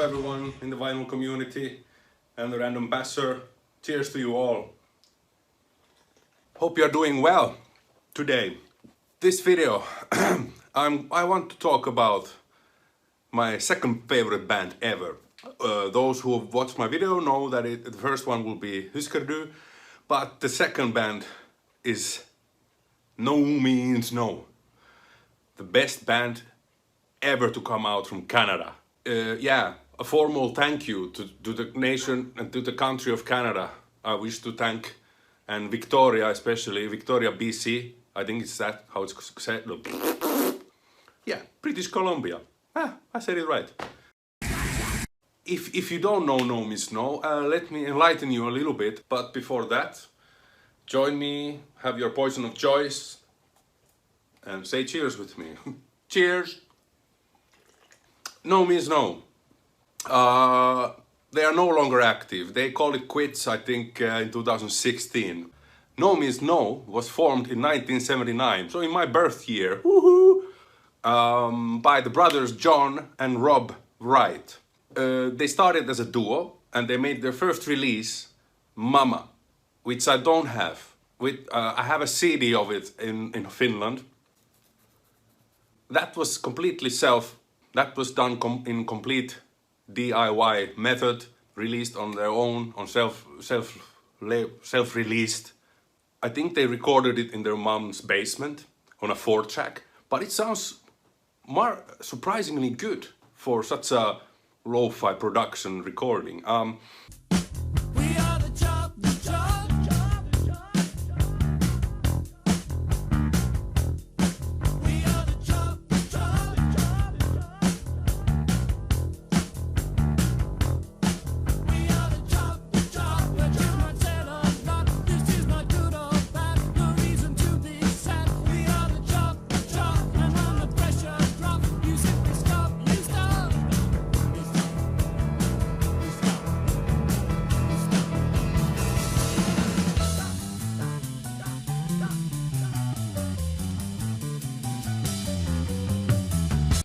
everyone in the vinyl community and the random passer. Cheers to you all. Hope you are doing well today. This video, I want to talk about my second favorite band ever. Those who have watched my video know that the first one will be Nomeansno, but the second band is Nomeansno, the best band ever to come out from Canada. Yeah, a formal thank you to the nation and to the country of Canada. I wish to thank, and Victoria especially, Victoria, BC, I think it's that how it's said. Yeah, British Columbia. I said it right. If you don't know Nomeansno, let me enlighten you a little bit, but before that, join me, have your poison of choice, and say cheers with me. Cheers! Nomeansno. They are no longer active. They called it quits, I think, in 2016. Nomeansno was formed in 1979, so in my birth year, woohoo, by the brothers John and Rob Wright. They started as a duo and they made their first release, Mama, which I don't have. I have a CD of it in Finland. That was completely that was done in complete DIY method, released on their own, on self-released. I think they recorded it in their mom's basement on a 4-track, but it sounds surprisingly good for such a lo-fi production recording.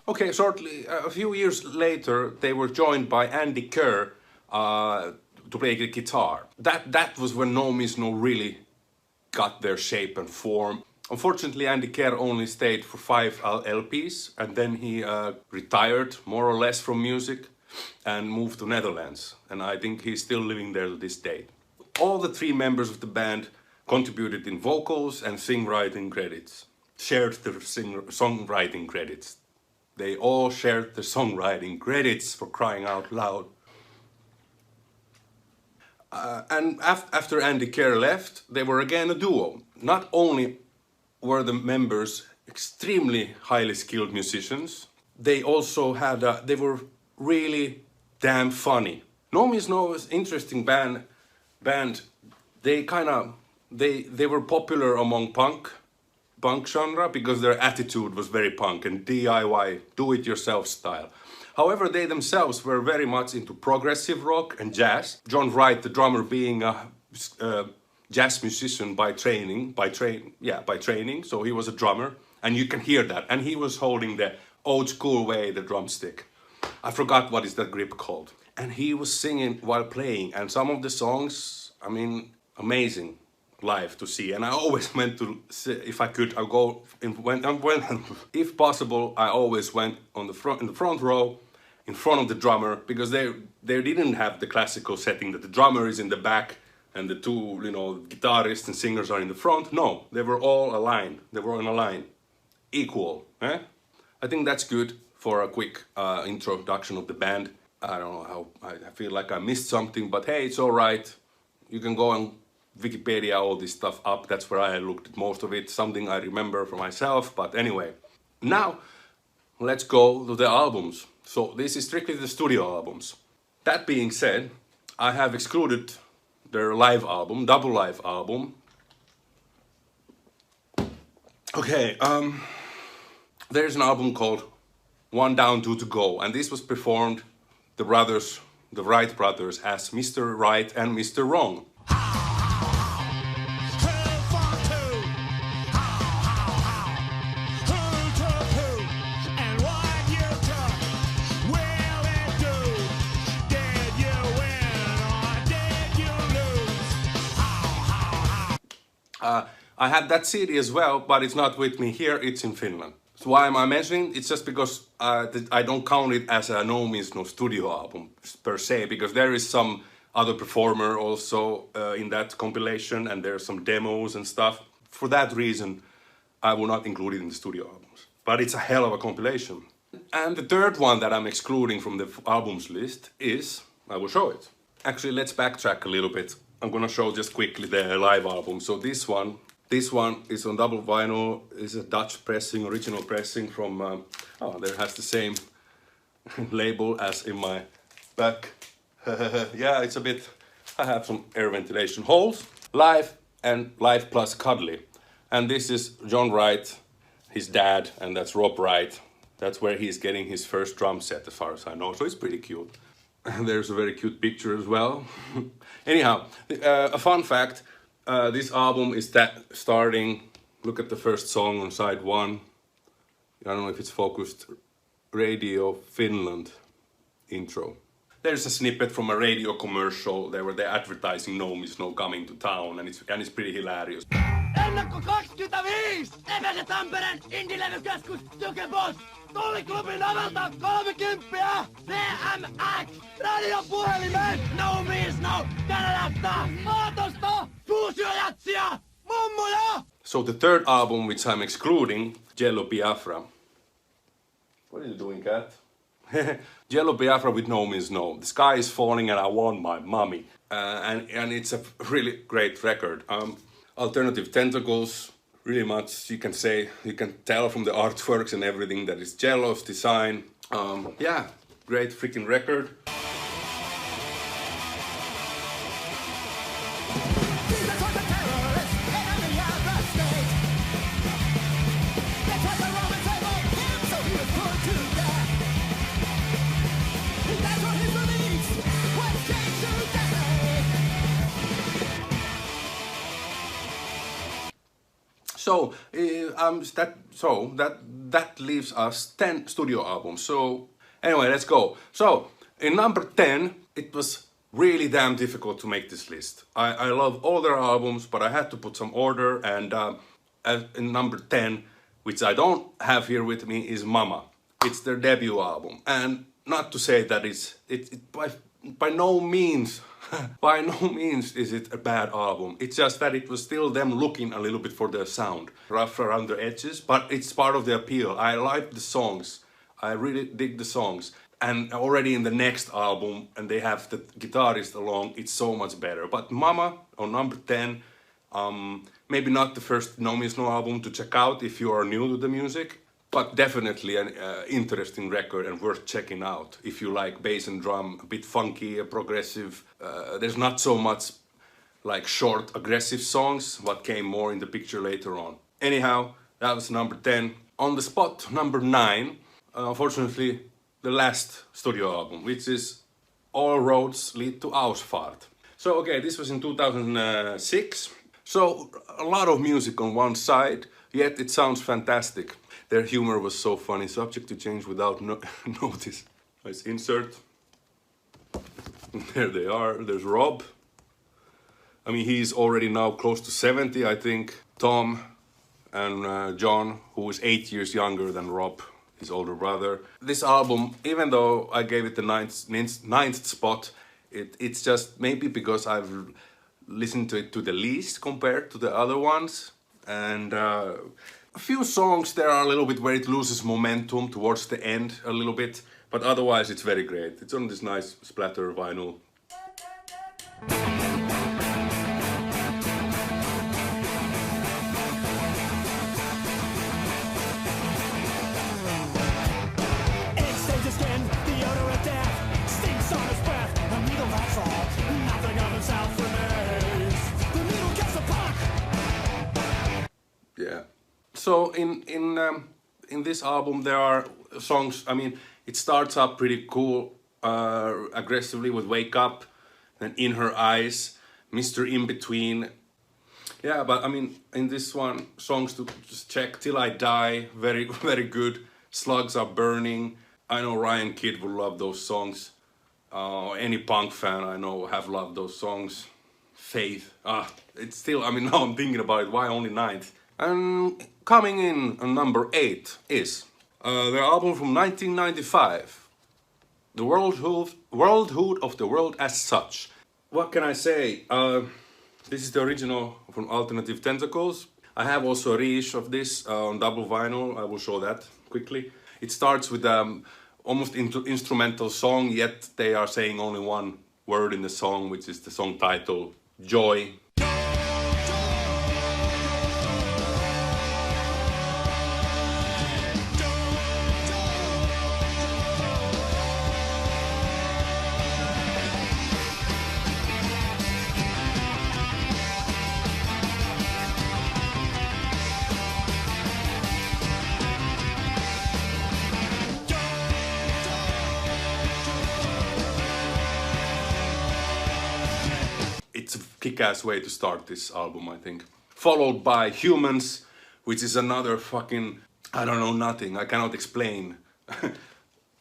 Okay, shortly, a few years later, they were joined by Andy Kerr to play the guitar. That was when Nomeansno really got their shape and form. Unfortunately, Andy Kerr only stayed for 5 LPs and then he retired more or less from music and moved to Netherlands. And I think he's still living there to this day. All the 3 members of the band contributed in vocals and songwriting credits. Shared their songwriting credits. They all shared the songwriting credits, for crying out loud. And after Andy Kerr left, they were again a duo. Not only were the members extremely highly skilled musicians, they also had they were really damn funny. Nomeansno was an interesting band. They were popular among punk genre because their attitude was very punk and DIY, do-it-yourself style. However, they themselves were very much into progressive rock and jazz. John Wright, the drummer, being a jazz musician by training, so he was a drummer, and you can hear that. And he was holding the old school way, the drumstick. I forgot what is that grip called. And he was singing while playing, and some of the songs, I mean, amazing live to see. And I always went to, if I could, I go if possible, I always went in the front row in front of the drummer, because they didn't have the classical setting that the drummer is in the back and the 2, guitarists and singers are in the front. No, they were all aligned. They were in a line, equal. I think that's good for a quick introduction of the band. I don't know how, I feel like I missed something, but hey, it's all right. You can go and Wikipedia all this stuff up. That's where I looked at most of it, something I remember for myself. But anyway, now let's go to the albums. So this is strictly the studio albums. That being said, I have excluded their live album, double live album. Okay, there's an album called One Down, Two to Go, and this was performed the Wright brothers, as Mr. Right and Mr. Wrong. I had that CD as well, but it's not with me here, it's in Finland. So why am I mentioning? It's just because I don't count it as a Nomeansno studio album per se, because there is some other performer also in that compilation, and there's some demos and stuff. For that reason, I will not include it in the studio albums. But it's a hell of a compilation. And the third one that I'm excluding from the albums list is, I will show it. Actually, let's backtrack a little bit. I'm gonna show just quickly the live album. So this one is on double vinyl. It's a Dutch pressing, original pressing from, oh, there has the same label as in my back. Yeah, it's a bit, I have some air ventilation holes. Live and live plus cuddly. And this is John Wright, his dad, and that's Rob Wright. That's where he's getting his first drum set as far as I know, so it's pretty cute. And there's a very cute picture as well. Anyhow, a fun fact, this album is starting, look at the first song on side 1. I don't know if it's focused, Radio Finland intro. There's a snippet from a radio commercial there where they're advertising Nomeansno coming to town, and it's pretty hilarious. Ennakko 25! Epäse Tampereen indilevykeskus Tykebos! Tuliklubin avalta 30! CMX! Radiopuhelimet! Nomeansno! Kanadasta! Aatosta! Fuusiojatsia! Mummoja! So the third album which I'm excluding, Jello Biafra. What are you doing, cat? Jello Biafra with Nomeansno. The sky is falling and I want my mommy. And it's a really great record. Alternative tentacles, really much you can tell from the artworks and everything that is Jello's design. Yeah, great freaking record. So that leaves us 10 studio albums. So anyway, let's go. So in number 10, it was really damn difficult to make this list. I love all their albums, but I had to put some order. And in number 10, which I don't have here with me, is Mama. It's their debut album, and not to say that by no means. By no means is it a bad album. It's just that it was still them looking a little bit for their sound. Rough around the edges, but it's part of the appeal. I like the songs. I really dig the songs. And already in the next album, and they have the guitarist along, it's so much better. But Mama, on number 10, maybe not the first Nomeansno album to check out if you are new to the music. But definitely an interesting record and worth checking out if you like bass and drum, a bit funky, progressive. There's not so much like short, aggressive songs, what came more in the picture later on. Anyhow, that was number 10. On the spot, number 9, unfortunately, the last studio album, which is All Roads Lead to Ausfart. So, okay, this was in 2006. So, a lot of music on one side, yet it sounds fantastic. Their humor was so funny, subject to change without notice. Nice insert. There they are, there's Rob. I mean, he's already now close to 70, I think. Tom and John, who is 8 years younger than Rob, his older brother. This album, even though I gave it the ninth spot, it's just maybe because I've listened to it to the least compared to the other ones. And a few songs there are a little bit where it loses momentum towards the end a little bit, but otherwise it's very great. It's on this nice splatter vinyl. Yeah. So in this album there are songs, I mean, it starts up pretty cool, aggressively with Wake Up, then In Her Eyes, Mr. In Between. Yeah, but I mean, in this one, songs to just check, Till I Die, very, very good. Slugs Are Burning. I know Ryan Kidd will love those songs. Any punk fan I know have loved those songs. Faith. It's still, I mean, now I'm thinking about it, why only 9th? And coming in on number 8 is their album from 1995, The Worldhood of the World as Such. What can I say? This is the original from Alternative Tentacles. I have also a reissue of this on double vinyl. I will show that quickly. It starts with almost instrumental song, yet they are saying only one word in the song, which is the song title, Joy. It's a kick-ass way to start this album, I think. Followed by Humans, which is another fucking, I don't know, nothing, I cannot explain.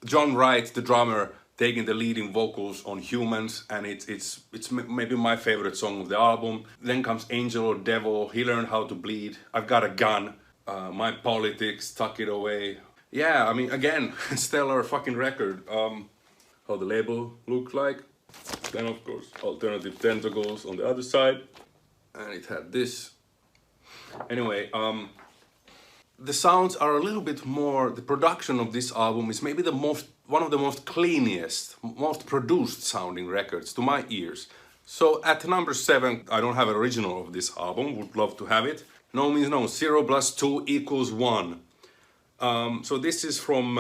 John Wright, the drummer, taking the leading vocals on Humans, and it's maybe my favorite song of the album. Then comes Angel or Devil, He Learned How to Bleed, I've Got a Gun, My Politics, Tuck It Away. Yeah, I mean, again, stellar fucking record. How the label looked like. Then of course Alternative Tentacles on the other side, and it had this. Anyway, the sounds are a little bit more, the production of this album is maybe one of the most cleanest, most produced sounding records to my ears. So at number 7, I don't have an original of this album, would love to have it. Nomeansno, 0 + 2 = 1. So this is from,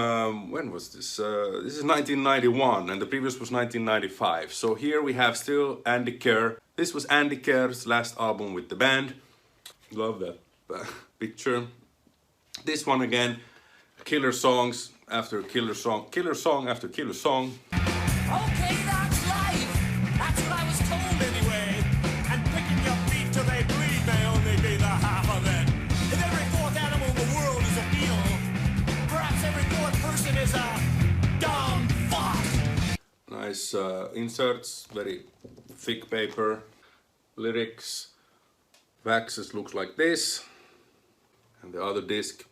when was this? This is 1991 and the previous was 1995. So here we have still Andy Kerr. This was Andy Kerr's last album with the band. Love that picture. This one again, killer songs after killer song, killer song after killer song. Okay, that's life. That's what I was told anyway. And picking your feet till they bleed may only be the half of it. If every fourth animal in the world is a beetle, perhaps every fourth person is a dumb fuck. Nice inserts, very thick paper, lyrics. Waxes looks like this, and the other disc.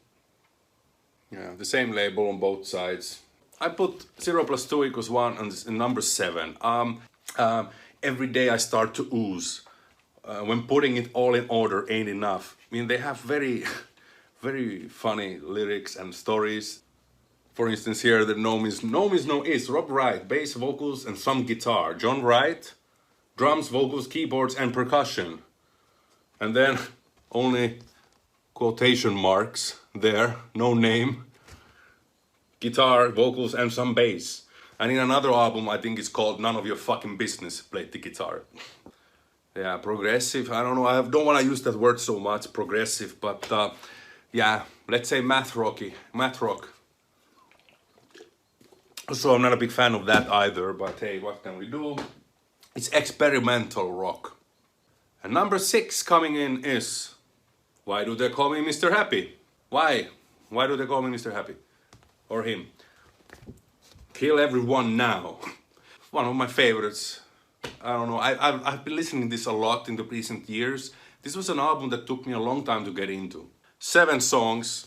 Yeah, the same label on both sides. I put 0 + 2 = 1 on this, in number 7. Every day I start to ooze. When putting it all in order ain't enough. I mean, they have very, very funny lyrics and stories. For instance, here the Nomeansno is Rob Wright, bass, vocals, and some guitar. John Wright, drums, vocals, keyboards, and percussion. And then only quotation marks there, no name. Guitar, vocals, and some bass. And in another album, I think it's called None of Your Fucking Business, played the guitar. Yeah, progressive, I don't know, I don't want to use that word so much, progressive, but yeah, let's say math rock. So I'm not a big fan of that either, but hey, what can we do? It's experimental rock. And number 6 coming in is, why do they call me Mr. Happy? Why? Why do they call me Mr. Happy? Or him? Kill Everyone Now. One of my favorites. I don't know, I've been listening to this a lot in the recent years. This was an album that took me a long time to get into. 7 songs,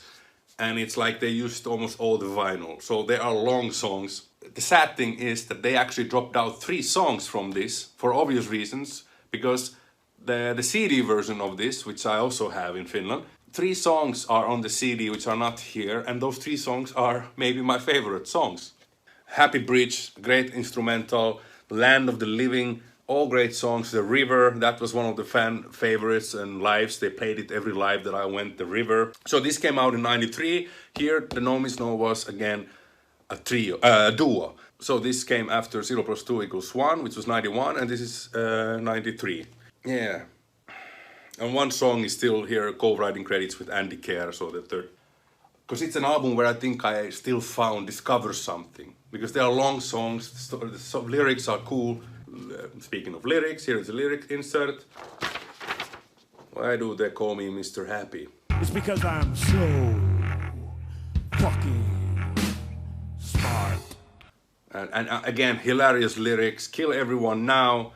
and it's like they used almost all the vinyl. So they are long songs. The sad thing is that they actually dropped out 3 songs from this, for obvious reasons, because the CD version of this, which I also have in Finland, 3 songs are on the CD which are not here, and those 3 songs are maybe my favorite songs. Happy Bridge, great instrumental, Land of the Living, all great songs. The River, that was one of the fan favorites and lives. They played it every live that I went, The River. So this came out in 93. Here the Nomeansno was again a duo. So this came after 0 + 2 = 1, which was 91, and this is 93. Yeah. And one song is still here, co-writing credits with Andy Kerr, so the third. Because it's an album where I think I still discover something. Because they are long songs, the lyrics are cool. Speaking of lyrics, here is a lyric insert. Why do they call me Mr. Happy? It's because I'm so fucking smart. And again, hilarious lyrics. Kill Everyone Now.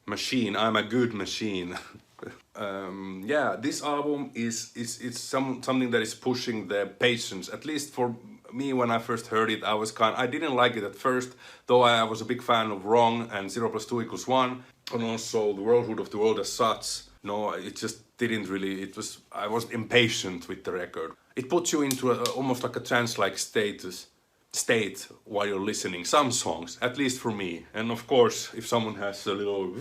Machine. I'm a good machine. Yeah, this album is something that is pushing the patience. At least for me, when I first heard it, I didn't like it at first, though I was a big fan of Wrong and 0 + 2 = 1, and also the Worldhood of the World as such. No, it just didn't really. I was impatient with the record. It puts you into almost like a trance-like state while you're listening some songs, at least for me. And of course, if someone has a little,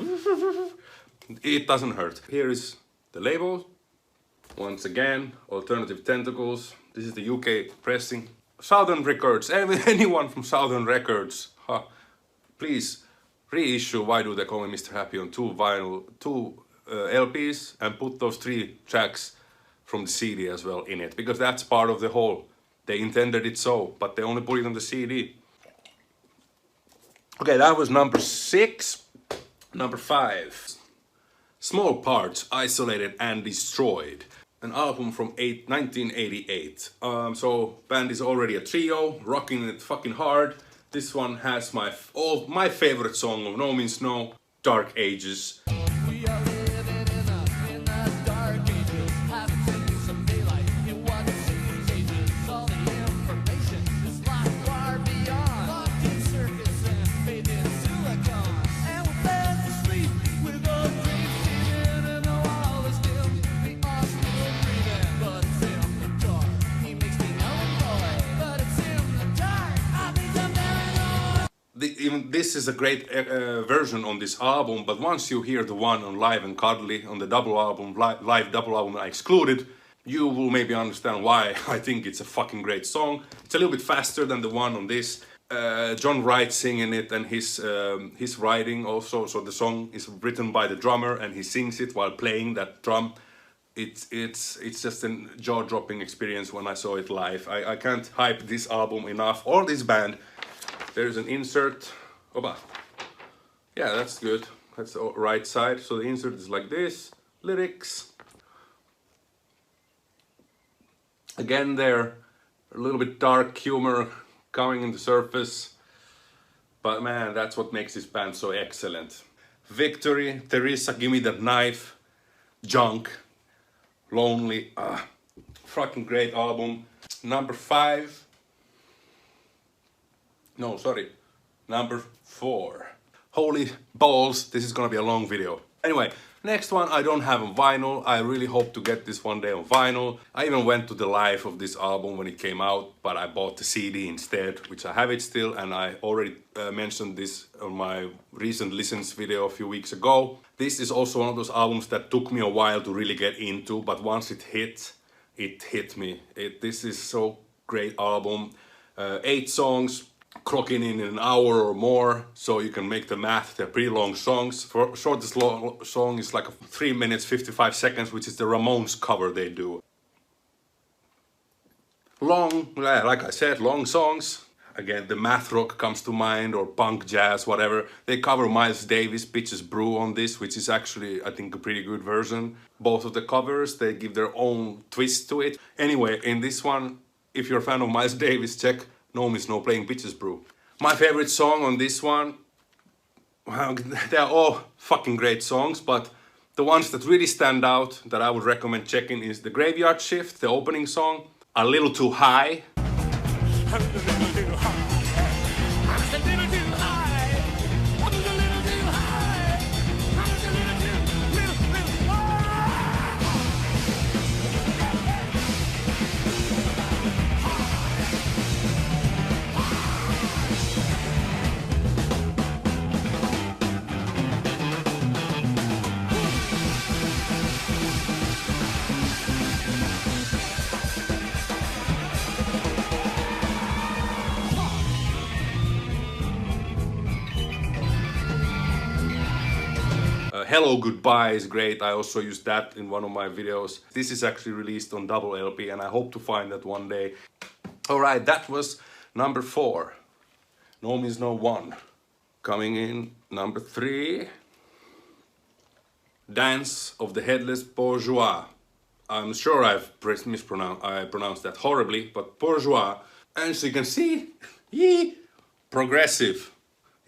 it doesn't hurt. Here is the label. Once again, Alternative Tentacles. This is the UK pressing. Southern Records. Anyone from Southern Records, please reissue Why Do They Call Me Mr. Happy on two LPs, and put those 3 tracks from the CD as well in it, because that's part of the whole. They intended it so, but they only put it on the CD. Okay, that was number 6. Number 5. Small Parts, Isolated and Destroyed. An album from 1988. So band is already a trio, rocking it fucking hard. This one has my favorite song of Nomeansno, Dark Ages. We are living in the dark ages. Haven't seen some daylight in what seems ages. All the information is locked far beyond. Locked in circuits and made in silicon. And we're fast asleep with our dreams stealing, and the wall is dim. The are still breathing, but it's in the dark. He makes me unemployed, but it's in the dark. I think I'm paranoid. Even this is a great version on this album, but once you hear the one on Live and Cuddly on the double album, live double album I excluded, you will maybe understand why I think it's a fucking great song. It's a little bit faster than the one on this. John Wright singing it, and his writing also. So the song is written by the drummer, and he sings it while playing that drum. It's just a jaw-dropping experience when I saw it live. I can't hype this album enough, or this band. There's an insert. Opa. Yeah, that's good. That's the right side. So the insert is like this. Lyrics. Again, there a little bit dark humor coming in the surface. But man, that's what makes this band so excellent. Victory, Teresa, Give Me That Knife, Junk, Lonely. Fucking great album. Number 5. No, sorry. Number 4. Holy balls, this is gonna be a long video. Anyway, next one I don't have on vinyl. I really hope to get this one day on vinyl. I even went to the live of this album when it came out, but I bought the CD instead, which I have it still, and I already mentioned this on my recent listens video a few weeks ago. This is also one of those albums that took me a while to really get into, but once it hit me. This is so great album. 8 songs. Clocking in an hour or more, so you can make the math. They're pretty long songs. For shortest song is like 3 minutes 55 seconds, which is the Ramones cover they do. Long, like I said, long songs. Again, the math rock comes to mind, or punk jazz, whatever. They cover Miles Davis' Bitches Brew on this, which is actually, I think, a pretty good version. Both of the covers, they give their own twist to it. Anyway, in this one, if you're a fan of Miles Davis, check Nomeansno playing Bitches Brew. My favorite song on this one, well, they're all fucking great songs, but the ones that really stand out that I would recommend checking is the Graveyard Shift, the opening song, A Little Too High. Hello Goodbye is great. I also used that in one of my videos. This is actually released on double LP, and I hope to find that one day. Alright, that was number 4. Nomeansno 1. Coming in number 3. Dance of the Headless Bourgeois. I'm sure I pronounced that horribly, but Bourgeois. And so you can see, progressive.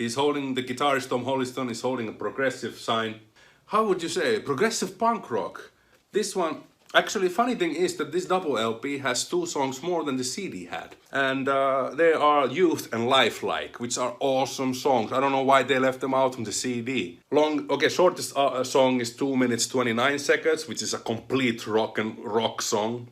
He's holding, the guitarist Tom Holliston is holding a progressive sign. How would you say? Progressive punk rock. This one, actually funny thing is that this double LP has 2 songs more than the CD had. And they are Youth and Lifelike, which are awesome songs. I don't know why they left them out from the CD. Shortest song is 2 minutes 29 seconds, which is a complete rock song.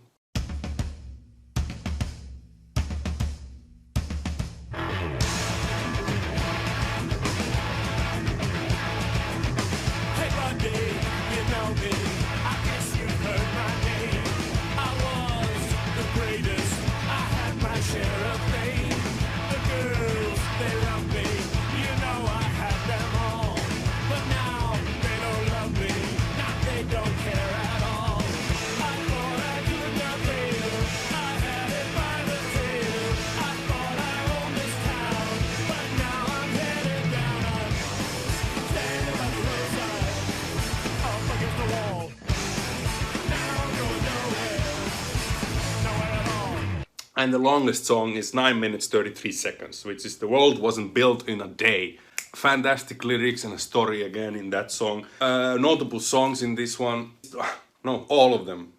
And the longest song is 9 minutes 33 seconds, which is The World Wasn't Built in a Day. Fantastic lyrics and a story again in that song. Notable songs in this one. No, all of them.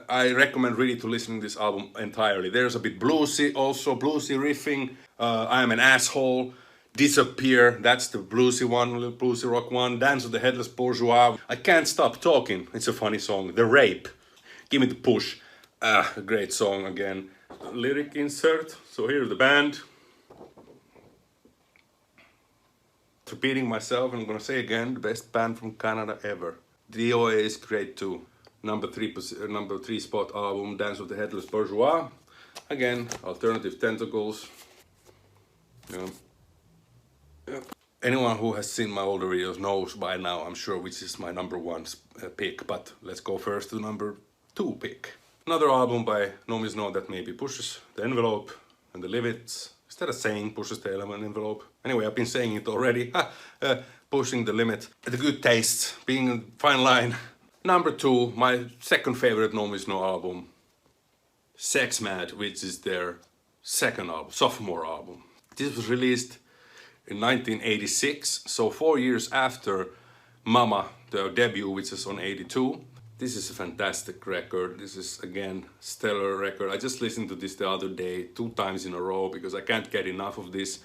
I recommend really to listen to this album entirely. There's a bit bluesy also, bluesy riffing. I Am an Asshole. Disappear, that's the bluesy one, little bluesy rock one. Dance of the Headless Bourgeois. I Can't Stop Talking, it's a funny song. The Rape, Give Me the Push. A great song again. Lyric insert, so here's the band. Repeating myself, I'm gonna say again, the best band from Canada ever. DOA is great too. Number 3 spot album, Dance of the Headless Bourgeois. Again, Alternative Tentacles. Yeah. Anyone who has seen my older videos knows by now, I'm sure, which is my number 1 pick. But let's go first to number 2 pick. Another album by Nomeansno that maybe pushes the envelope and the limits. Is that a saying, pushes the envelope? Anyway, I've been saying it already. Pushing the limit. The good taste, being a fine line. Number 2, my second favorite Nomeansno album. Sex Mad, which is their second album, sophomore album. This was released in 1986, so 4 years after Mama, their debut, which is on 82. This is a fantastic record. This is, again, stellar record. I just listened to this the other day 2 times in a row because I can't get enough of this.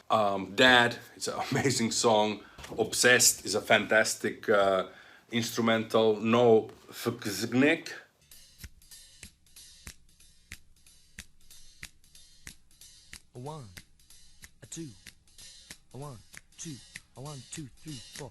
Dad, it's an amazing song. Obsessed is a fantastic instrumental. No Fkzgnik. A 1, a 2, a 1, 2, a 1, 2, 3, 4.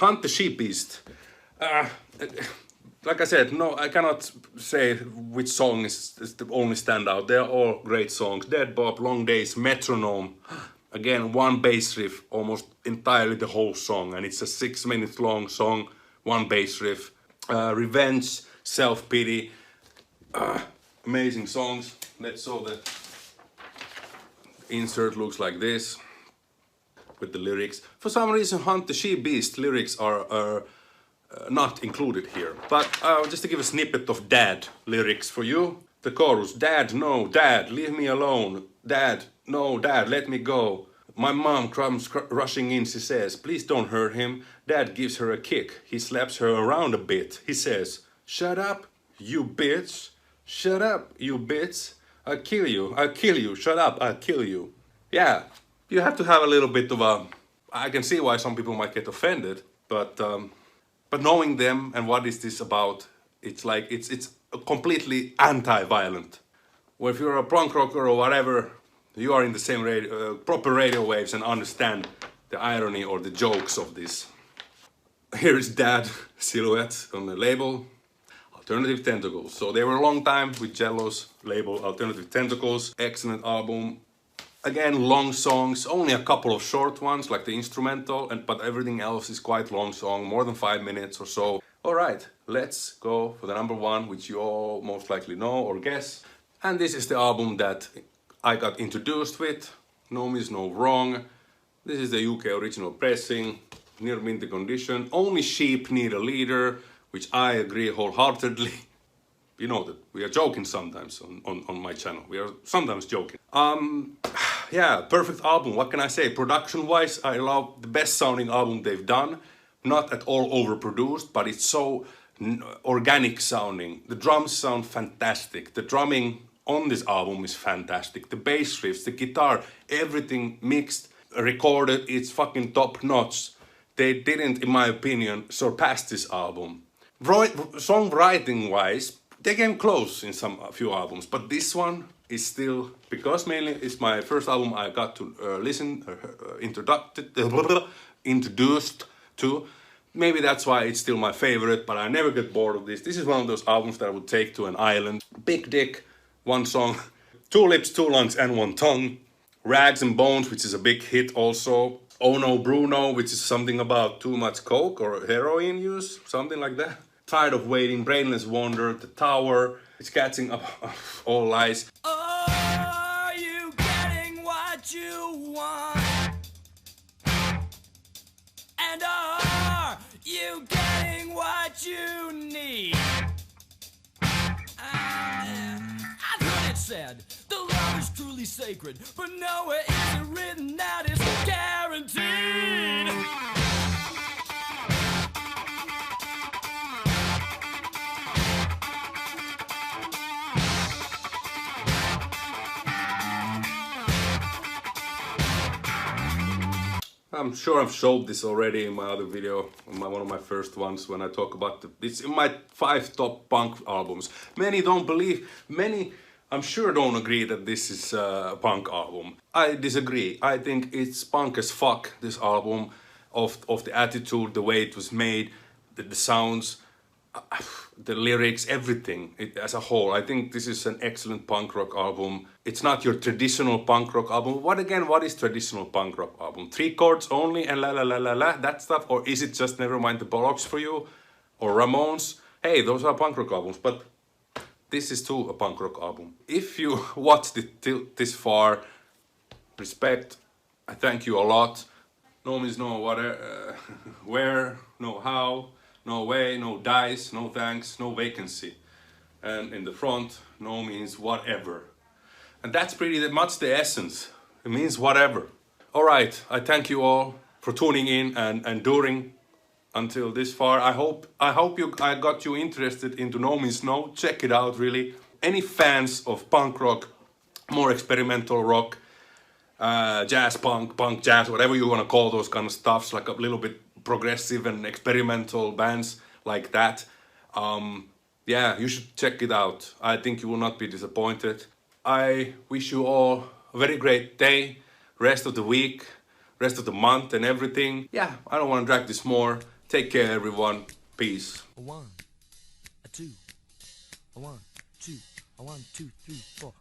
Hunt the Sheep Beast. Like I said, no, I cannot say which song is the only standout. They're all great songs. Dead Bob, Long Days, Metronome. Again, 1 bass riff, almost entirely the whole song. And it's a 6 minute long song, 1 bass riff. Revenge, Self-Pity. Amazing songs. Let's show the insert looks like this. With the lyrics. For some reason, Hunt the Sheep Beast lyrics are not included here. But just to give a snippet of Dad lyrics for you. The chorus, Dad, no, Dad, leave me alone. Dad, no, Dad, let me go. My mom comes rushing in, she says, please don't hurt him. Dad gives her a kick. He slaps her around a bit. He says, shut up, you bitch. Shut up, you bitch. I'll kill you. I'll kill you. Shut up, I'll kill you. Yeah. You have to have a little bit of a... I can see why some people might get offended, but knowing them and what is this about, it's like it's completely anti-violent. Well, if you're a punk rocker or whatever, you are in the same proper radio waves and understand the irony or the jokes of this. Here is Dad silhouette on the label, Alternative Tentacles. So they were a long time with Jello's label, Alternative Tentacles. Excellent album. Again, long songs, only a couple of short ones, like the instrumental, but everything else is quite long song, more than 5 minutes or so. Alright, let's go for the number 1, which you all most likely know or guess. And this is the album that I got introduced with. Nomeansno Wrong. This is the UK original pressing, near minty condition. Only sheep need a leader, which I agree wholeheartedly. You know that we are joking sometimes on my channel. We are sometimes joking. Yeah, perfect album. What can I say? Production-wise, I love the best sounding album they've done. Not at all overproduced, but it's so organic sounding. The drums sound fantastic. The drumming on this album is fantastic. The bass riffs, the guitar, everything mixed, recorded, it's fucking top notch. They didn't, in my opinion, surpass this album. Songwriting wise, they came close in a few albums, but this one is still, because mainly it's my first album I got to introduced to. Maybe that's why it's still my favorite, but I never get bored of this. This is one of those albums that I would take to an island. Big Dick, one song. Two Lips, Two Lungs and One Tongue. Rags and Bones, which is a big hit also. Oh No Bruno, which is something about too much coke or heroin use, something like that. Tired of Waiting, Brainless Wonder, The Tower. It's catching up all lies. Are you getting what you want? And are you getting what you need? I've heard it said, the love is truly sacred, but nowhere is it written that it's guaranteed. I'm sure I've showed this already in my other video, one of my first ones, when I talk about it's in my 5 top punk albums. Many don't believe, many I'm sure don't agree that this is a punk album. I disagree. I think it's punk as fuck, this album, of the attitude, the way it was made, the sounds, the lyrics, everything as a whole. I think this is an excellent punk rock album. It's not your traditional punk rock album. What is traditional punk rock album? 3 chords only and la la la la la, that stuff? Or is it just Nevermind the Bollocks for you? Or Ramones? Hey, those are punk rock albums, but this is too a punk rock album. If you watched it till this far, respect, I thank you a lot. No means no whatever, where, no how, no way, no dice, no thanks, no vacancy. And in the front, no means whatever. And that's pretty much the essence. It means whatever. Alright, I thank you all for tuning in and enduring until this far. I hope I got you interested into Nomeansno. Check it out, really. Any fans of punk rock, more experimental rock, jazz punk, punk jazz, whatever you want to call those kind of stuffs, like a little bit progressive and experimental bands like that. Yeah, you should check it out. I think you will not be disappointed. I wish you all a very great day, rest of the week, rest of the month and everything. Yeah, I don't want to drag this more. Take care, everyone. Peace. 1, 2, 1, 2, 1, 2, 3, 4.